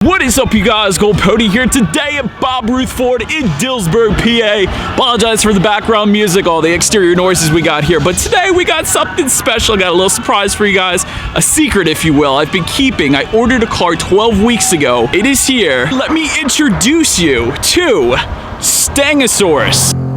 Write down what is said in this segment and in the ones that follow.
What is up, you guys? Gold Pody here today at Bob Ruth Ford in Dillsburg, PA. Apologize for the background music, all the exterior noises we got here, but today we got something special. I got a little surprise for you guys, a secret, if you will, I've been keeping. I ordered a car 12 weeks ago. It is here. Let me introduce you to Stangosaurus.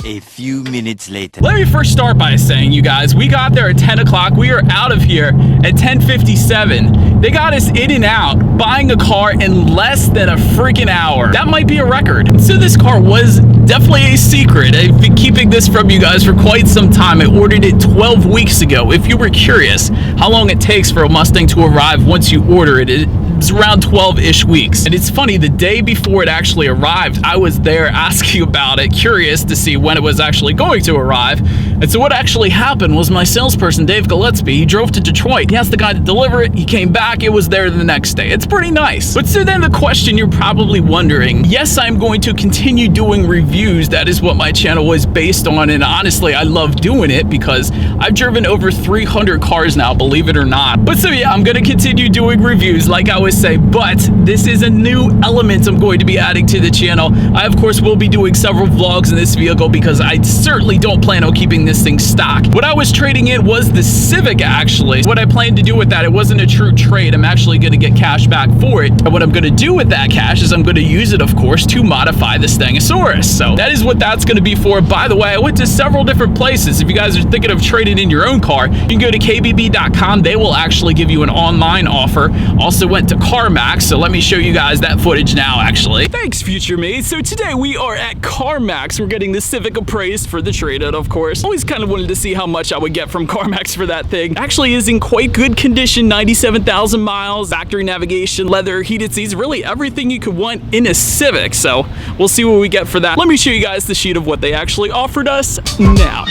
A few minutes later. Let me first start by saying, you guys, we got there at 10 o'clock. We are out of here at 10:57. They got us in and out, buying a car in less than a freaking hour. That might be a record. So this car was definitely a secret. I've been keeping this from you guys for quite some time. I ordered it 12 weeks ago. If you were curious how long it takes for a Mustang to arrive once you order it, it's around 12-ish weeks. And it's funny, the day before it actually arrived, I was there asking about it, curious to see when it was actually going to arrive. And so what actually happened was my salesperson, Dave Gillespie, he drove to Detroit. He asked the guy to deliver it. He came back. It was there the next day. It's pretty nice. But so then the question you're probably wondering, yes, I'm going to continue doing reviews. That is what my channel was based on. And honestly, I love doing it because I've driven over 300 cars now, believe it or not. But so yeah, I'm going to continue doing reviews like I always say, but this is a new element I'm going to be adding to the channel. I, of course, will be doing several vlogs in this vehicle because I certainly don't plan on keeping this thing stock. What I was trading in was the Civic, actually. What I planned to do with that, it wasn't a true trade. I'm actually going to get cash back for it. And what I'm going to do with that cash is I'm going to use it, of course, to modify the Stangosaurus. So that is what that's going to be for. By the way, I went to several different places. If you guys are thinking of trading in your own car, you can go to kbb.com. They will actually give you an online offer. Also went to CarMax, so let me show you guys that footage now, actually. Thanks, future me. So today we are at CarMax. We're getting the Civic appraised for the trade-in, of course. Always kind of wanted to see how much I would get from CarMax for that thing. Actually is in quite good condition, 97,000 miles, factory navigation, leather, heated seats, really everything you could want in a Civic. So we'll see what we get for that. Let me show you guys the sheet of what they actually offered us now.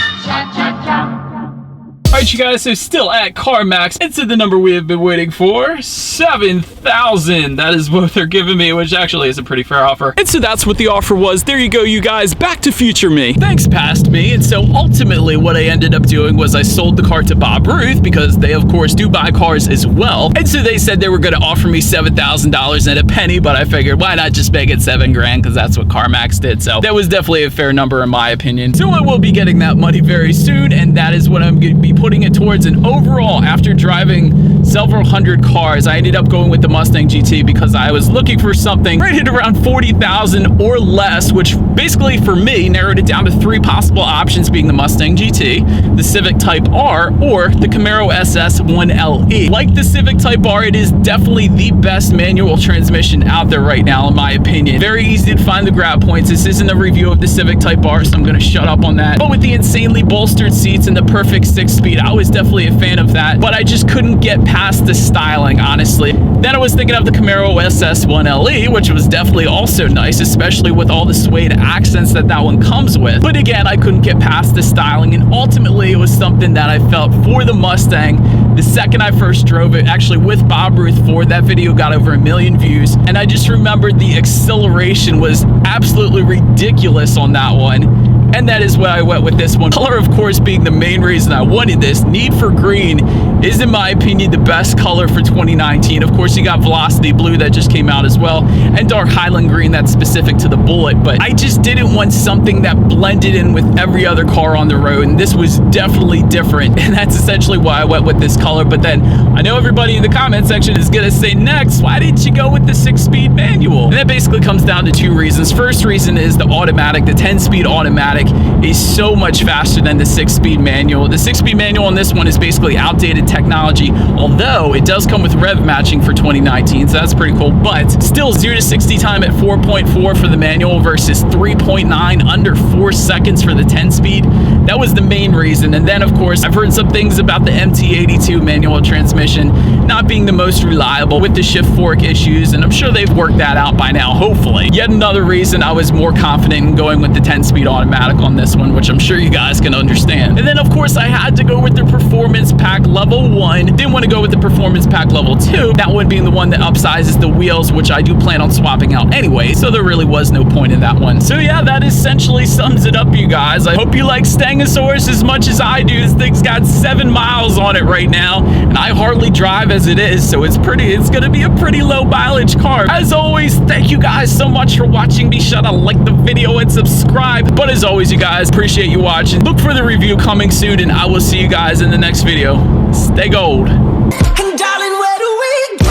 Alright, you guys, so still at CarMax, it's the number we have been waiting for, 7,000. That is what they're giving me, which actually is a pretty fair offer. And so that's what the offer was. There you go, you guys. Back to future me. Thanks, past me. And so ultimately what I ended up doing was I sold the car to Bob Ruth because they, of course, do buy cars as well. And so they said they were going to offer me $7,000 and a penny, but I figured why not just make it $7,000 because that's what CarMax did. So that was definitely a fair number in my opinion. So I will be getting that money very soon, and that is what I'm going to be putting it towards. And overall, after driving several hundred cars, I ended up going with the Mustang GT because I was looking for something rated around 40,000 or less, which basically for me narrowed it down to three possible options, being the Mustang GT, the Civic Type R, or the Camaro SS 1LE. Like the Civic Type R, it is definitely the best manual transmission out there right now, in my opinion. Very easy to find the grab points. This isn't a review of the Civic Type R, so I'm going to shut up on that. But with the insanely bolstered seats and the perfect 6-speed, I was definitely a fan of that, but I just couldn't get past the styling, honestly. Then I was thinking of the Camaro SS 1LE, which was definitely also nice, especially with all the suede accents that one comes with. But again, I couldn't get past the styling, and ultimately it was something that I felt for the Mustang. The second I first drove it, actually with Bob Ruth Ford, that video got over 1 million views, and I just remembered the acceleration was absolutely ridiculous on that one. And that is why I went with this one. Color, of course, being the main reason I wanted this. Need for Green is, in my opinion, the best color for 2019. Of course, you got Velocity Blue that just came out as well, and Dark Highland Green that's specific to the Bullet. But I just didn't want something that blended in with every other car on the road, and this was definitely different. And that's essentially why I went with this color. But then I know everybody in the comment section is gonna say next, why didn't you go with the 6-speed manual? And that basically comes down to two reasons. First reason is the automatic. The 10-speed automatic is so much faster than the 6-speed manual. The 6-speed manual on this one is basically outdated technology, although it does come with rev matching for 2019, so that's pretty cool. But still, 0 to 60 time at 4.4 for the manual versus 3.9 under 4 seconds for the 10-speed. That was the main reason. And then, of course, I've heard some things about the MT82 manual transmission not being the most reliable with the shift fork issues, and I'm sure they've worked that out by now, hopefully. Yet another reason I was more confident in going with the 10-speed automatic spec on this one, which I'm sure you guys can understand. And then of course I had to go with the Performance Pack Level 1. Didn't want to go with the Performance Pack Level 2. That one being the one that upsizes the wheels, which I do plan on swapping out anyway, so there really was no point in that one. So yeah, that essentially sums it up, you guys. I hope you like Stegosaurus as much as I do. This thing's got 7 miles on it right now, and I hardly drive as it is, so it's gonna be a pretty low mileage car. As always, thank you guys so much for watching. Be sure to like the video and subscribe. But as always, you guys, appreciate you watching. Look for the review coming soon, and I will see you guys in the next video. Stay gold. And darling, where do we go?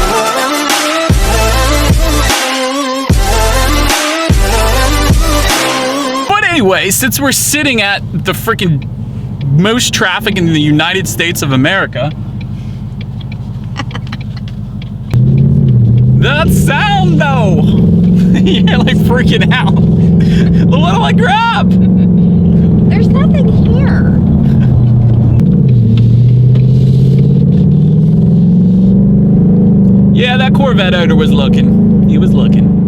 But anyway, since we're sitting at the freaking most traffic in the United States of America, that sound though, you're like freaking out. What do I grab? There's nothing here. Yeah, that Corvette owner was looking. He was looking.